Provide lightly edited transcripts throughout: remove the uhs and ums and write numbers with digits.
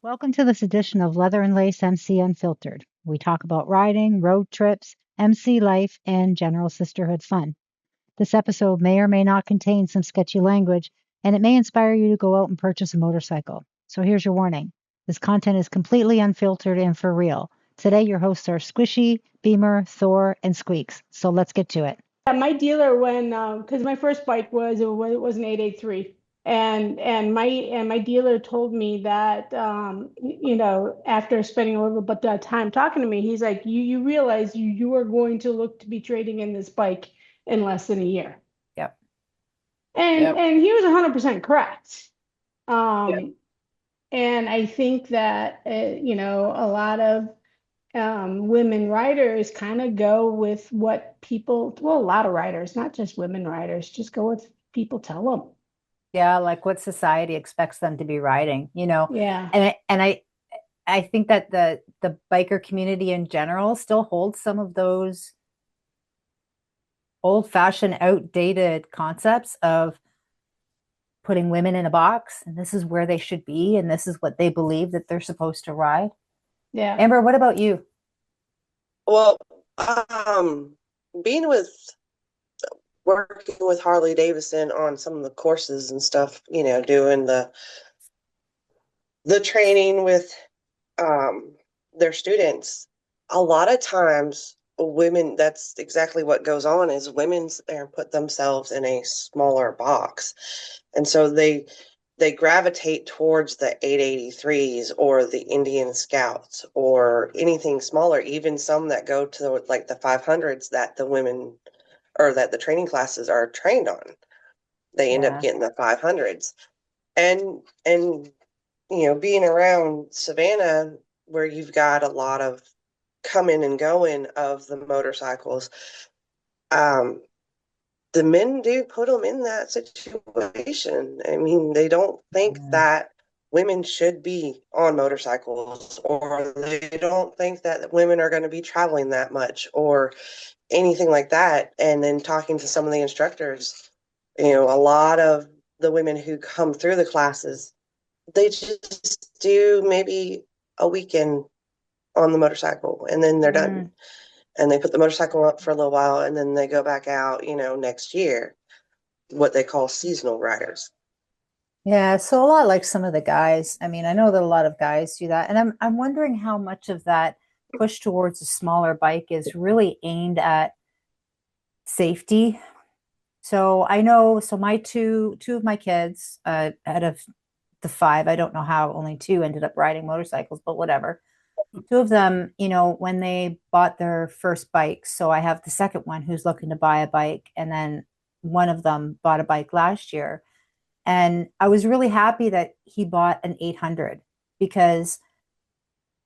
Welcome to this edition of Leather and Lace MC Unfiltered. We talk about riding, road trips, MC life, and general sisterhood fun. This episode may or may not contain some sketchy language, and it may inspire you to go out and purchase a motorcycle. So here's your warning. This content is completely unfiltered and for real. Today, your hosts are Squishy, Beamer, Thor, and Squeaks. So let's get to it. Yeah, my dealer when because my first bike was an 883 and my dealer told me that after spending a little bit of time talking to me, he's like, you realize you are going to look to be trading in this bike in less than a year. Yep. And he was 100% correct. Yep. um and I think that a lot of women writers kind of go with what people, well, a lot of writers, not just women writers, just go with people tell them. Yeah, like what society expects them to be riding. Yeah. And I think that the biker community in general still holds some of those old-fashioned, outdated concepts of putting women in a box and this is where they should be and this is what they believe that they're supposed to ride. Yeah. Amber, what about you? Well, being with working with Harley Davidson on some of the courses and stuff, doing the training with their students, a lot of times women, that's exactly what goes on is women sit there and put themselves in a smaller box. And so they gravitate towards the 883s or the Indian Scouts or anything smaller, even some that go to like the 500s that the women or that the training classes are trained on. They end up getting the 500s. And being around Savannah where you've got a lot of coming and going of the motorcycles, the men do put them in that situation. I mean, they don't think that women should be on motorcycles, or they don't think that women are going to be traveling that much or anything like that. And then talking to some of the instructors, a lot of the women who come through the classes, they just do maybe a weekend on the motorcycle and then they're done. And they put the motorcycle up for a little while and then they go back out, next year, what they call seasonal riders. Yeah, so a lot like some of the guys. I mean, I know that a lot of guys do that, and I'm wondering how much of that push towards a smaller bike is really aimed at safety. So I know, so my two of my kids, out of the five, I don't know how only two ended up riding motorcycles, but whatever. Two of them, when they bought their first bikes, so I have the second one who's looking to buy a bike, and then one of them bought a bike last year. And I was really happy that he bought an 800 because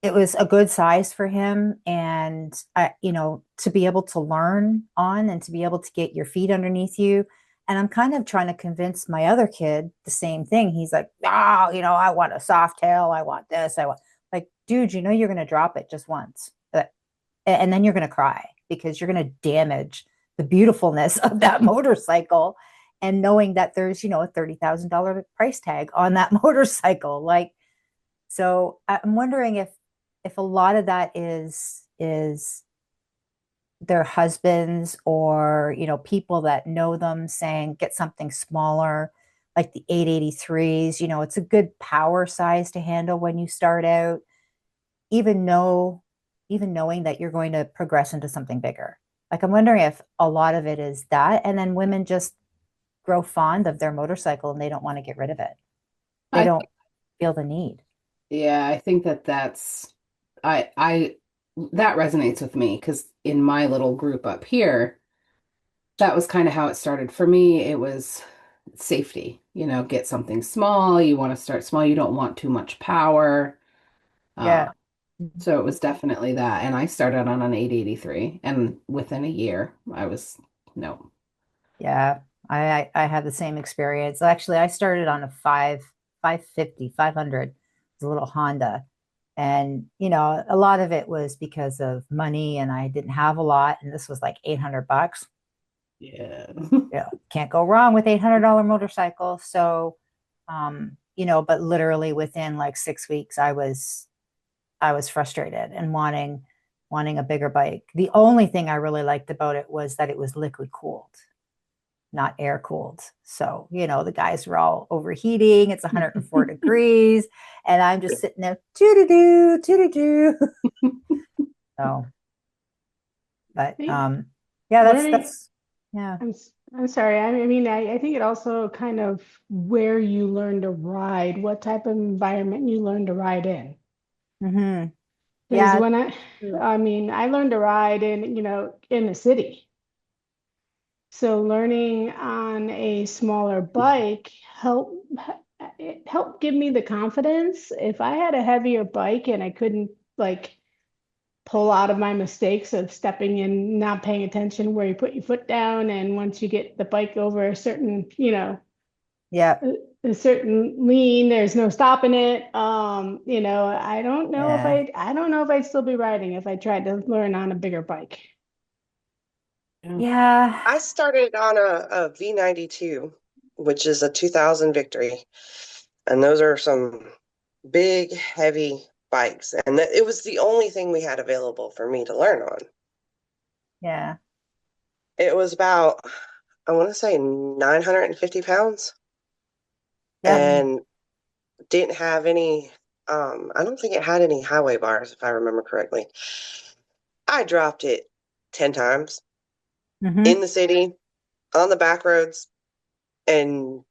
it was a good size for him. And, to be able to learn on and to be able to get your feet underneath you. And I'm kind of trying to convince my other kid the same thing. He's like, oh, I want a soft tail. I want this. I want, like, dude, you're going to drop it just once. And then you're going to cry because you're going to damage the beautifulness of that motorcycle. And knowing that there's, a $30,000 price tag on that motorcycle. Like, so I'm wondering if a lot of that is their husbands or, people that know them saying, get something smaller, like the 883s, it's a good power size to handle when you start out, even knowing that you're going to progress into something bigger. Like, I'm wondering if a lot of it is that, and then women just grow fond of their motorcycle and they don't want to get rid of it. They don't feel the need. Yeah, I think I that resonates with me because in my little group up here, that was kind of how it started for me. It was safety, get something small. You want to start small. You don't want too much power. Yeah. So it was definitely that. And I started on an 883 and within a year I was, no. Yeah. I had the same experience. Actually, I started on a 550, 500. It's a little Honda. And, a lot of it was because of money and I didn't have a lot. And this was like $800. Yeah. Yeah. Can't go wrong with $800 motorcycle. So, but literally within like 6 weeks, I was frustrated and wanting a bigger bike. The only thing I really liked about it was that it was liquid cooled, not air cooled. So, the guys were all overheating. It's 104 degrees. And I'm just sitting there, doo doo doo. So, but yeah, Learning, yeah. I'm sorry. I mean, I think it also kind of where you learn to ride, what type of environment you learn to ride in. Mm-hmm. Because Yeah. I mean, I learned to ride in the city. So learning on a smaller bike it helped give me the confidence. If I had a heavier bike and I couldn't like pull out of my mistakes of stepping in, not paying attention where you put your foot down, and once you get the bike over a certain, Yeah. a certain lean, there's no stopping it. Yeah. I don't know if I'd still be riding if I tried to learn on a bigger bike. Yeah. I started on a V92, which is a 2000 Victory. And those are some big, heavy bikes. And it was the only thing we had available for me to learn on. Yeah. It was about, I want to say 950 pounds Yeah. and didn't have any, I don't think it had any highway bars, if I remember correctly. I dropped it 10 times Mm-hmm. in the city, on the back roads, and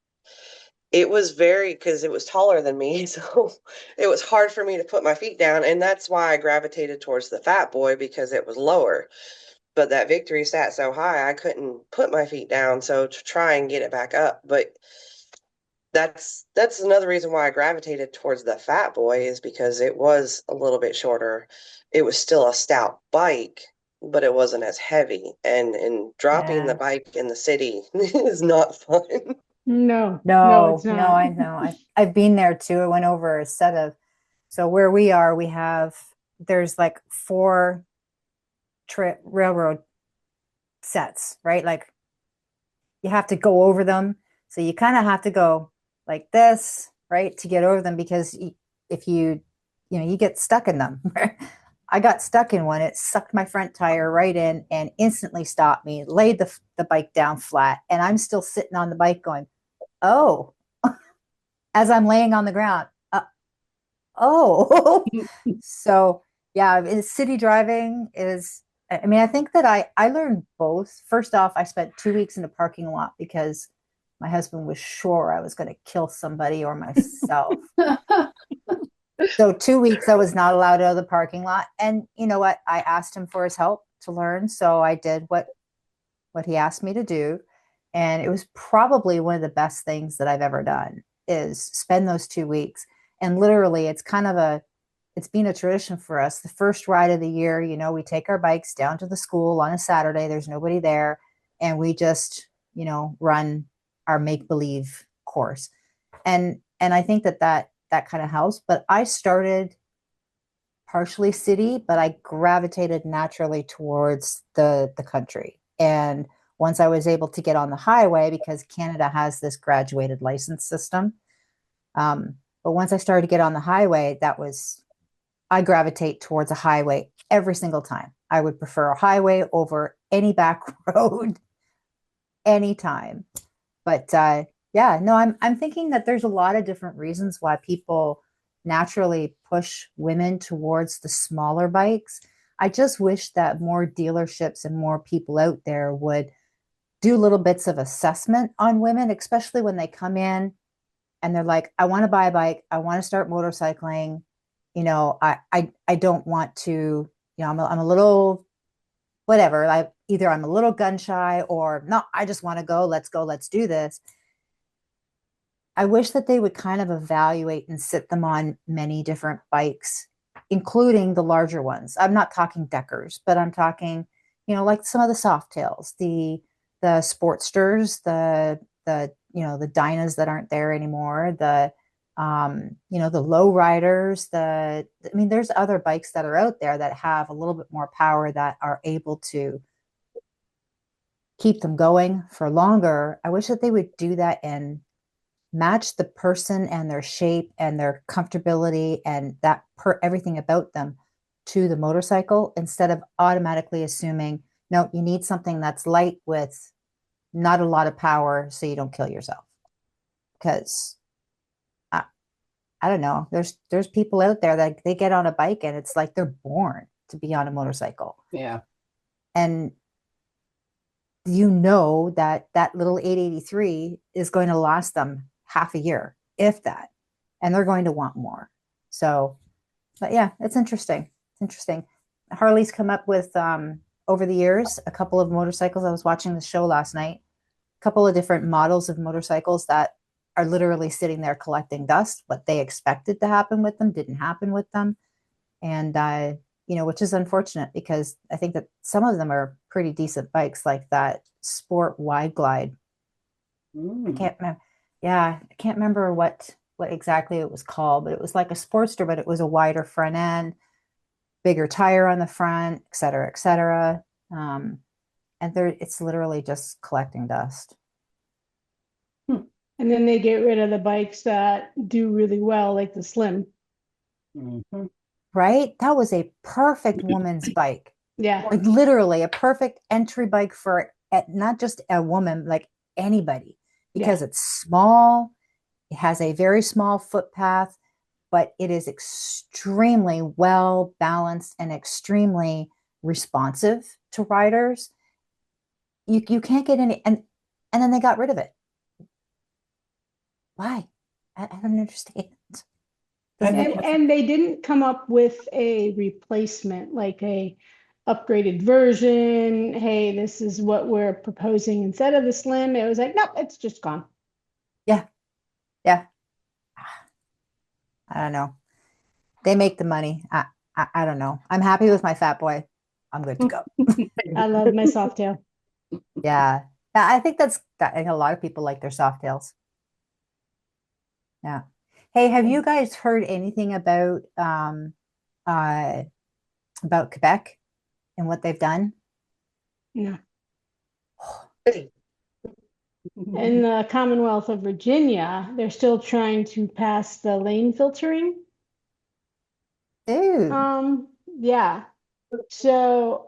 it was because it was taller than me, so it was hard for me to put my feet down, and that's why I gravitated towards the Fat Boy because it was lower. But that Victory sat so high, I couldn't put my feet down, so to try and get it back up. But that's another reason why I gravitated towards the Fat Boy is because it was a little bit shorter. It was still a stout bike, but it wasn't as heavy. And dropping the Yeah. bike in the city is not fun. No, it's No, not. I know. I've been there too. I went over a set of, so where we are, there's like four railroad sets, right? Like you have to go over them. So you kind of have to go like this, right, to get over them because if you get stuck in them. I got stuck in one. It sucked my front tire right in and instantly stopped me, laid the bike down flat. And I'm still sitting on the bike going, oh, as I'm laying on the ground. Oh, so yeah, city driving is, I mean, I think that I learned both. First off, I spent 2 weeks in a parking lot because my husband was sure I was going to kill somebody or myself. So 2 weeks I was not allowed out of the parking lot. And you know what? I asked him for his help to learn. So I did what he asked me to do. And it was probably one of the best things that I've ever done is spend those 2 weeks. And literally it's been a tradition for us. The first ride of the year, we take our bikes down to the school on a Saturday. There's nobody there. And we just, run our make believe course. And I think that kind of helps. But I started partially city, but I gravitated naturally towards the country. And once I was able to get on the highway, because Canada has this graduated license system, but once I started to get on the highway, I gravitate towards a highway every single time. I would prefer a highway over any back road anytime. But yeah, no, I'm thinking that there's a lot of different reasons why people naturally push women towards the smaller bikes. I just wish that more dealerships and more people out there would do little bits of assessment on women, especially when they come in and they're like, I want to buy a bike, I want to start motorcycling. I don't want to, I'm a little whatever. Either I'm a little gun shy or no, I just want to go, let's do this. I wish that they would kind of evaluate and sit them on many different bikes, including the larger ones. I'm not talking deckers, but I'm talking, like some of the soft tails, the Sportsters, the Dynas that aren't there anymore, the low riders, I mean, there's other bikes that are out there that have a little bit more power that are able to keep them going for longer. I wish that they would do that in match the person and their shape and their comfortability and that everything about them to the motorcycle instead of automatically assuming, no, you need something that's light with not a lot of power so you don't kill yourself. Because I don't know, there's people out there that they get on a bike and it's like they're born to be on a motorcycle. Yeah. And you know that that little 883 is going to last them half a year, if that, and they're going to want more. So, but yeah, it's interesting. It's interesting. Harley's come up with over the years a couple of motorcycles. I was watching the show last night. A couple of different models of motorcycles that are literally sitting there collecting dust. What they expected to happen with them didn't happen with them, and you know, which is unfortunate because I think that some of them are pretty decent bikes, like that Sport Wide Glide. I can't remember. Yeah, I can't remember what exactly it was called, but it was like a Sportster, but it was a wider front end, bigger tire on the front, et cetera, et cetera. And there, it's literally just collecting dust. And then they get rid of the bikes that do really well, like the Slim. Mhm. Right? That was a perfect woman's bike. Yeah. Like literally a perfect entry bike for not just a woman, like anybody, because it's small. It has a very small footpath, but it is extremely well balanced and extremely responsive to riders. You can't get any, and then they got rid of it. Why? I don't understand. And they didn't come up with a replacement, like a upgraded version. Hey, this is what we're proposing instead of the Slim. It was like, nope, it's just gone. Yeah. Yeah. I don't know. They make the money. I don't know. I'm happy with my Fat Boy. I'm good to go. I love my Softail. Yeah. Yeah, I think that a lot of people like their soft tails. Yeah. Hey, have you guys heard anything uh about Quebec and what they've done? No. In the Commonwealth of Virginia, they're still trying to pass the lane filtering. Dude. Yeah. So,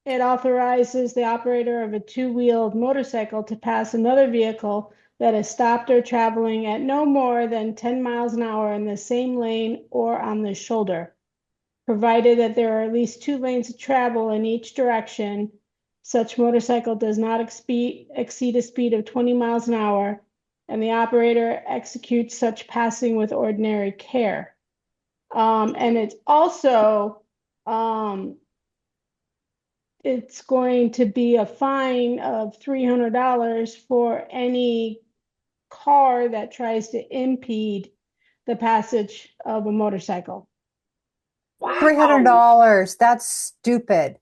it authorizes the operator of a two-wheeled motorcycle to pass another vehicle that is stopped or traveling at no more than 10 miles an hour in the same lane or on the shoulder, provided that there are at least two lanes of travel in each direction. Such motorcycle does not exceed a speed of 20 miles an hour, and the operator executes such passing with ordinary care. And it's also it's going to be a fine of $300 for any car that tries to impede the passage of a motorcycle. Wow. $300. That's stupid.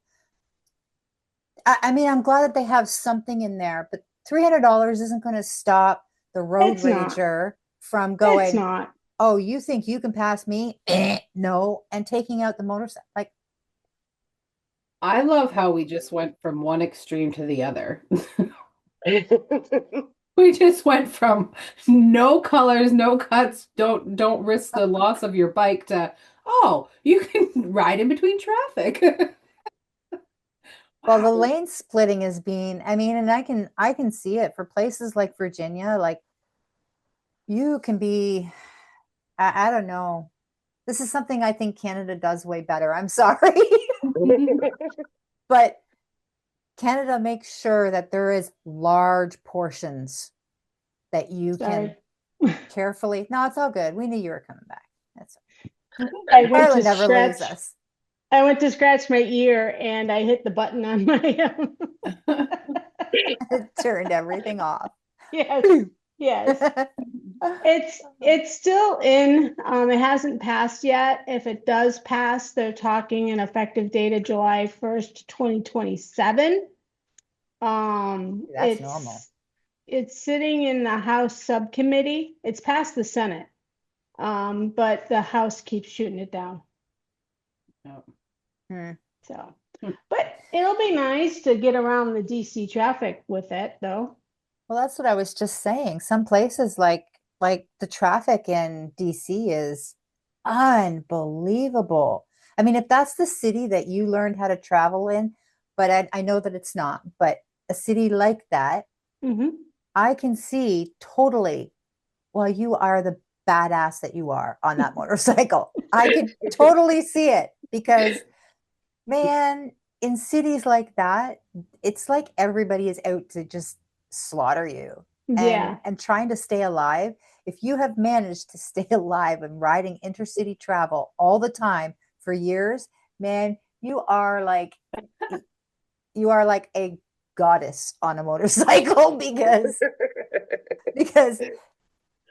I mean, I'm glad that they have something in there, but $300 isn't going to stop the road It's not. rager from It's going, not. oh, you think you can pass me? No, and taking out the motorcycle. Like, I love how we just went from one extreme to the other. We just went from no colors, no cuts, don't risk the loss of your bike to, oh, you can ride in between traffic. well, the Wow. lane splitting is being, I mean, and I can see it for places like Virginia, like you can be, I don't know. This is something I think Canada does way better. I'm sorry. But Canada makes sure that there is large portions that you can Sorry. carefully. No, it's all good. We knew you were coming back. That's I went to Ireland never scratch. leaves us. I went to scratch my ear and I hit the button on my It turned everything off. yes, yes. It's still in. It hasn't passed yet. If it does pass, they're talking an effective date of July 1st, 2027. That's normal. It's sitting in the House subcommittee. It's passed the Senate. But the House keeps shooting it down. Hmm. So, but it'll be nice to get around the DC traffic with it, though. Well, that's what I was just saying. Some places like the traffic in DC is unbelievable. I mean, if that's the city that you learned how to travel in, but I know that it's not, but a city like that, Hmm. I can see totally, well, you are the badass that you are on that motorcycle. I can totally see it because, man, in cities like that, it's like everybody is out to just slaughter you Yeah. and trying to stay alive. If you have managed to stay alive and riding intercity travel all the time for years, man, you are like a goddess on a motorcycle because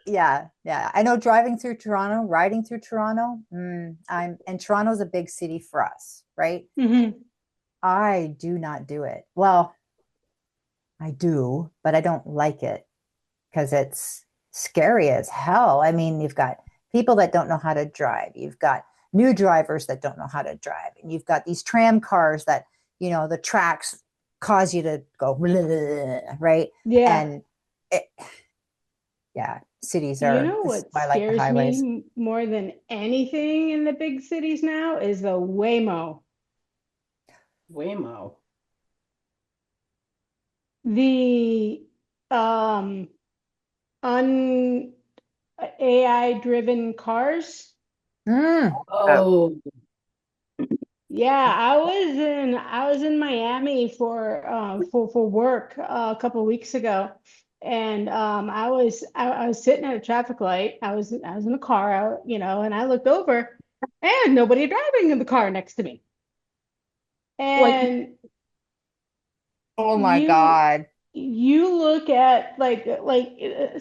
yeah. I know driving through Toronto, riding through Toronto, and Toronto's a big city for us, right? Hmm. I do not do it. Well, I do, but I don't like it because it's scary as hell. I mean, you've got people that don't know how to drive. You've got new drivers that don't know how to drive. And you've got these tram cars that, the tracks cause you to go, right? Yeah. And it, yeah, cities You are, know this is what why I like the scares me highways. more than anything in the big cities now is the Waymo. Waymo. The um un AI driven cars. Mm. Oh, Oh, Yeah, I was in Miami for work a couple of weeks ago, and I was sitting at a traffic light. I was in the car, and I looked over, and nobody driving in the car next to me. like, And Oh my you God. you look at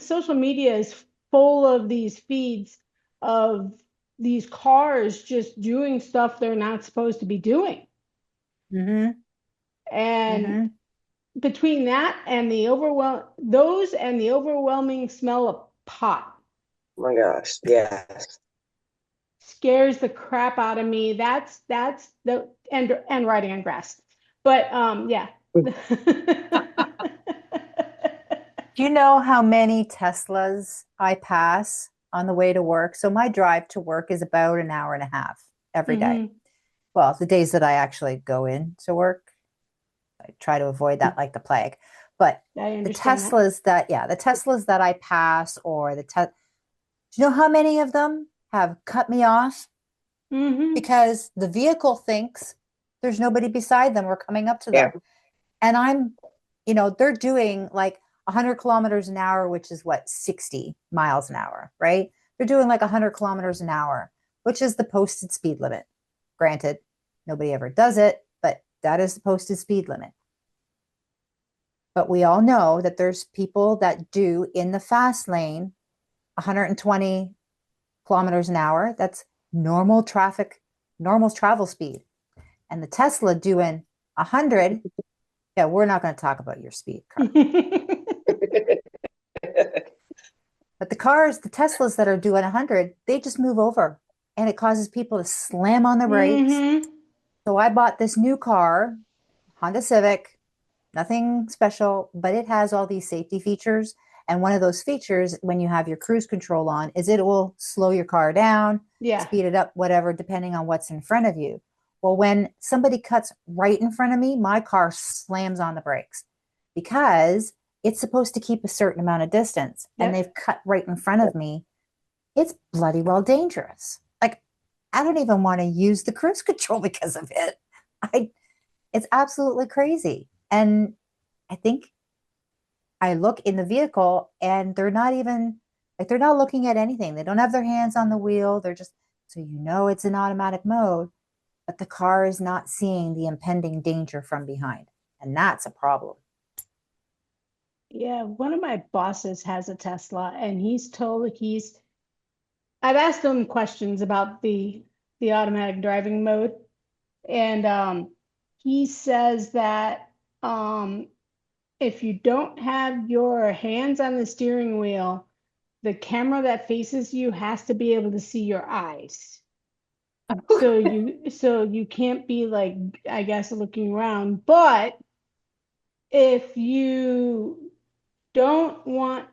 social media is full of these feeds of these cars just doing stuff they're not supposed to be doing. Mm-hmm. And Mm-hmm. between that and the overwhelming smell of pot my gosh. Yes. scares the crap out of me. That's the and riding on grass. But yeah. Do you know how many Teslas I pass on the way to work? So my drive to work is about an hour and a half every day. Hmm. Well, the days that I actually go in to work, I try to avoid that like the plague. But I the understand that. Teslas that, yeah, the Teslas that I pass or do you know how many of them have cut me off? Hmm. Because the vehicle thinks there's nobody beside them or coming up to Yeah. them. And they're doing like 100 kilometers an hour, which is what, 60 miles an hour, right? They're doing like 100 kilometers an hour, which is the posted speed limit. Granted, nobody ever does it, but that is the posted speed limit. But we all know that there's people that do in the fast lane 120 kilometers an hour. That's normal traffic, normal travel speed. And the Tesla doing 100, yeah, we're not going to talk about your speed car. But the Teslas that are doing 100, they just move over and it causes people to slam on the brakes. Hmm. So I bought this new car, Honda Civic, nothing special, but it has all these safety features. And one of those features, when you have your cruise control on, is it will slow your car down, Yeah. speed it up, whatever, depending on what's in front of you. Well, when somebody cuts right in front of me, my car slams on the brakes because it's supposed to keep a certain amount of distance and Yep. they've cut right in front of me. It's bloody well dangerous. Like, I don't even want to use the cruise control because of it. I It's absolutely crazy. And I think I look in the vehicle and they're not even like they're not looking at anything. They don't have their hands on the wheel. They're just so it's in automatic mode, but the car is not seeing the impending danger from behind. And that's a problem. Yeah, one of my bosses has a Tesla and I've asked him questions about the automatic driving mode, and he says that um, if you don't have your hands on the steering wheel, the camera that faces you has to be able to see your eyes. So you can't be like, I guess, looking around. But if you don't want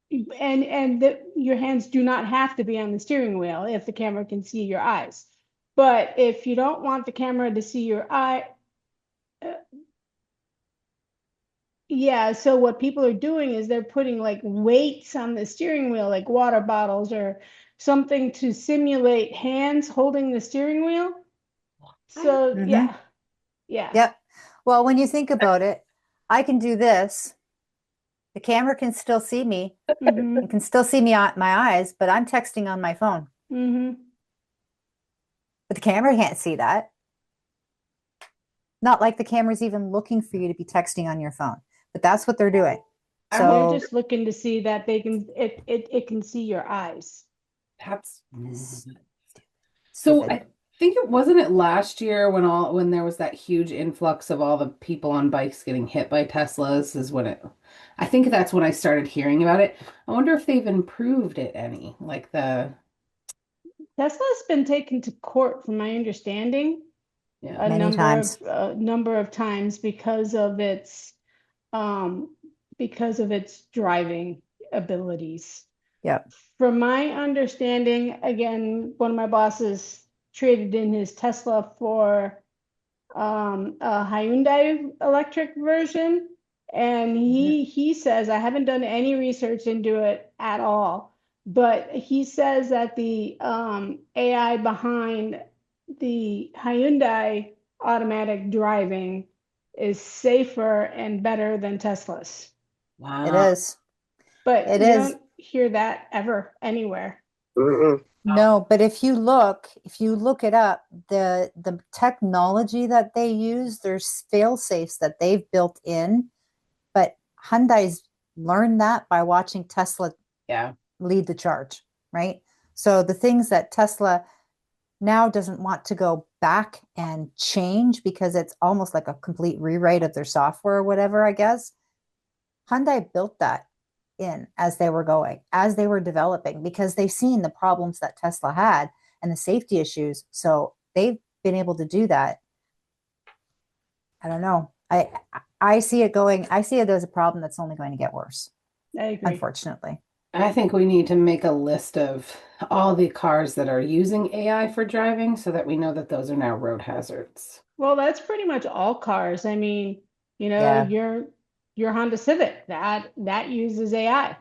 your hands do not have to be on the steering wheel if the camera can see your eyes. But if you don't want the camera to see your eye, yeah, so what people are doing is they're putting like weights on the steering wheel, like water bottles or something to simulate hands holding the steering wheel. So Mm-hmm. yeah. Yep. Well, when you think about it, I can do this. The camera can still see me. Mm-hmm. It can still see me on my eyes, but I'm texting on my phone. Mm-hmm. But the camera can't see that. Not like the camera's even looking for you to be texting on your phone. But that's what they're doing. They're So just looking to see that they can it can see your eyes. That's so stupid. I think it wasn't it last year when there was that huge influx of all the people on bikes getting hit by Teslas is when it I think that's when I started hearing about it. I wonder if they've improved it any, like the Tesla's been taken to court, from my understanding, yeah. a Many times. number of times um because of its driving abilities. Yep. From my understanding, again, one of my bosses traded in his Tesla for a Hyundai electric version, and Mhm. he says, I haven't done any research into it at all, but he says that the AI behind the Hyundai automatic driving is safer and better than Tesla's. It Wow. is. But It you is. don't hear that ever anywhere. Mm-mm. No, but if you look it up, the technology that they use, there's fail safes that they've built in, but Hyundai's learned that by watching Tesla Yeah. lead the charge, right? So the things that Tesla now doesn't want to go back and change because it's almost like a complete rewrite of their software or whatever, I guess. Hyundai built that in as they were going, as they were developing, because they've seen the problems that Tesla had and the safety issues. So they've been able to do that. I don't know. I see it going, I see it as a problem that's only going to get worse, I agree. unfortunately. I think we need to make a list of all the cars that are using AI for driving so that we know that those are now road hazards. Well, that's pretty much all cars. I mean, Yeah. your Honda Civic that uses AI. Yep.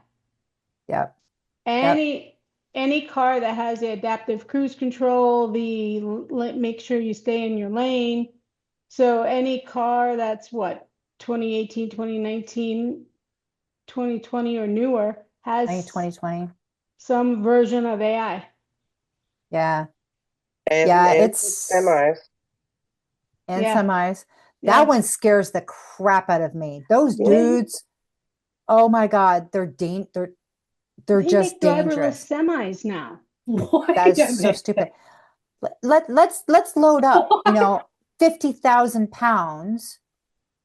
Yep. Any any car that has the adaptive cruise control, make sure you stay in your lane. So any car that's what 2018, 2019, 2020 or newer I think has 2020. some version of AI. Yeah. And Yeah. and It's semis. and Yeah, semis. That yeah. one scares the crap out of me. Those Yeah. dudes, oh my God, they're They just make driverless dangerous. semis now. That Wait is a so minute. stupid. Let's load up, 50,000 pounds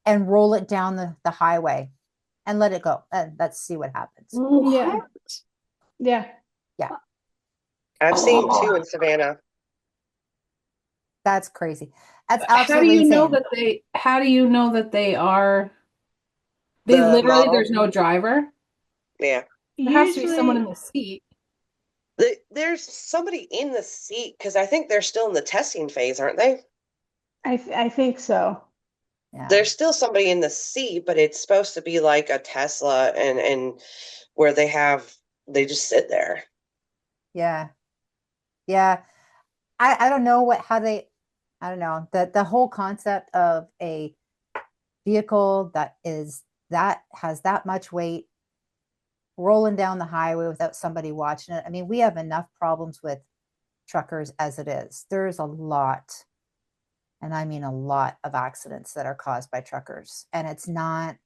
and roll it down the highway and let it go. And let's see what happens. Yeah, What? yeah. Yeah, I've seen two Oh. in Savannah. that's crazy. That's How do absolutely you know insane. that how do you know that they The literally, model. there's no driver? Yeah. There has to be someone in Usually, the seat. There's somebody in the seat because I think they're still in the testing phase, aren't they? I think so. Yeah, There's still somebody in the seat, but it's supposed to be like a Tesla and where they just sit there. yeah, yeah. I don't know how they, I don't know, the whole concept of a vehicle that has that much weight rolling down the highway without somebody watching it. I mean, we have enough problems with truckers as it is. There's a lot, and I mean a lot of accidents that are caused by truckers. And it's not,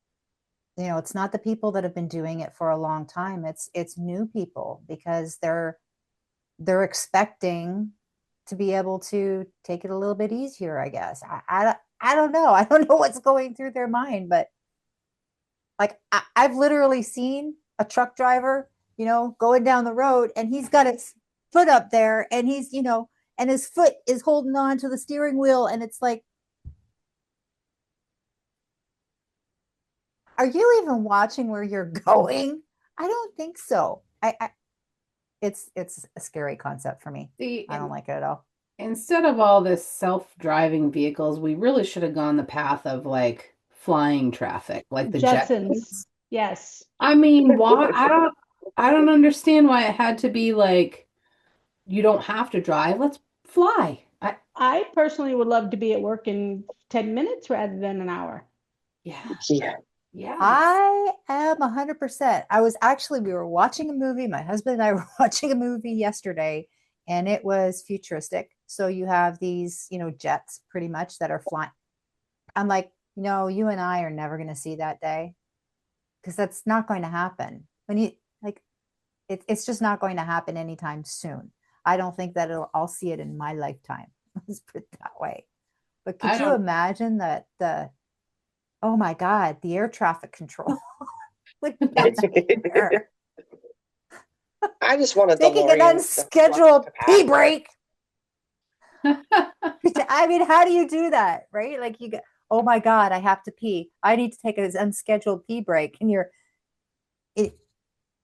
it's not the people that have been doing it for a long time. It's new people because they're expecting to be able to take it a little bit easier, I guess. I don't know. I don't know what's going through their mind, but like I've literally seen a truck driver, going down the road and he's got his foot up there and and his foot is holding on to the steering wheel. And it's like, Are you even watching where you're going? I don't think so. It's a scary concept for me. See, I don't like it at all. instead of all this self-driving vehicles, we really should have gone the path of like flying traffic, like the Jetsons. Jetsons. Yes. I mean, why? I don't understand why it had to be like you don't have to drive. Let's fly. I personally would love to be at work in 10 minutes rather than an hour. Yeah. Yeah. Yes. I am 100%. We were watching a movie. My husband and I were watching a movie yesterday, and it was futuristic. So you have these, jets pretty much that are flying. I'm like, no, you and I are never going to see that day because that's not going to happen. When you like, it's just not going to happen anytime soon. I don't think that I'll see it in my lifetime. Let's put it that way. But I could you don't. imagine that oh my God, the air traffic control would be a nightmare. I just want a Taking an DeLorean that flies unscheduled to pee Paris. break. I mean, how do you do that? Right? Like you get, oh my God, I have to pee. I need to take an unscheduled pee break. And it,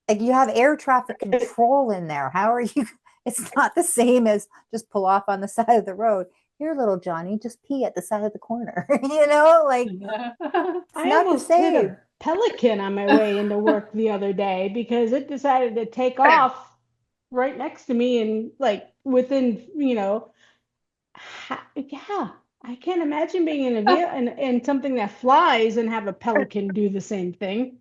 like you have air traffic control in there. How are you? It's not the same as just pull off on the side of the road. Here, little Johnny, just pee at the side of the corner. Like it's I not the almost hit same. a pelican on my way into work the other day because it decided to take off right next to me and like within, yeah, I can't imagine being in a vehicle and something that flies and have a pelican do the same thing.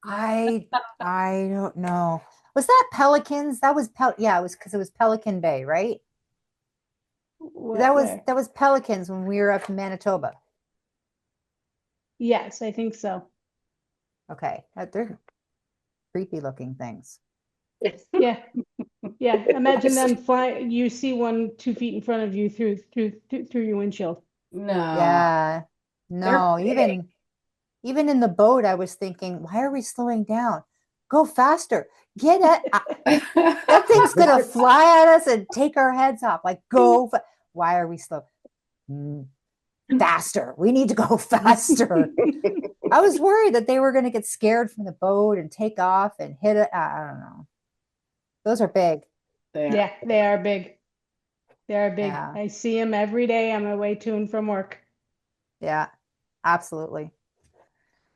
I I don't know. Was that Pelicans? That was yeah, it was because it was Pelican Bay, right? What, where? That was Pelicans when we were up in Manitoba. Yes, I think so. Okay. They're creepy looking things. Yeah, yeah. Imagine It's- them fly. You see one 2 feet in front of you through your windshield. No, Yeah. they're No, big. even in the boat, I was thinking, why are we slowing down? Go faster. Get it. That thing's gonna fly at us and take our heads off. Like, why are we slow? Mm, Faster. We need to go faster. I was worried that they were going to get scared from the boat and take off and hit it. I don't know. Those are big. There. Yeah, they are big. They are big. Yeah. I see them every day on my way to and from work. Yeah. Absolutely.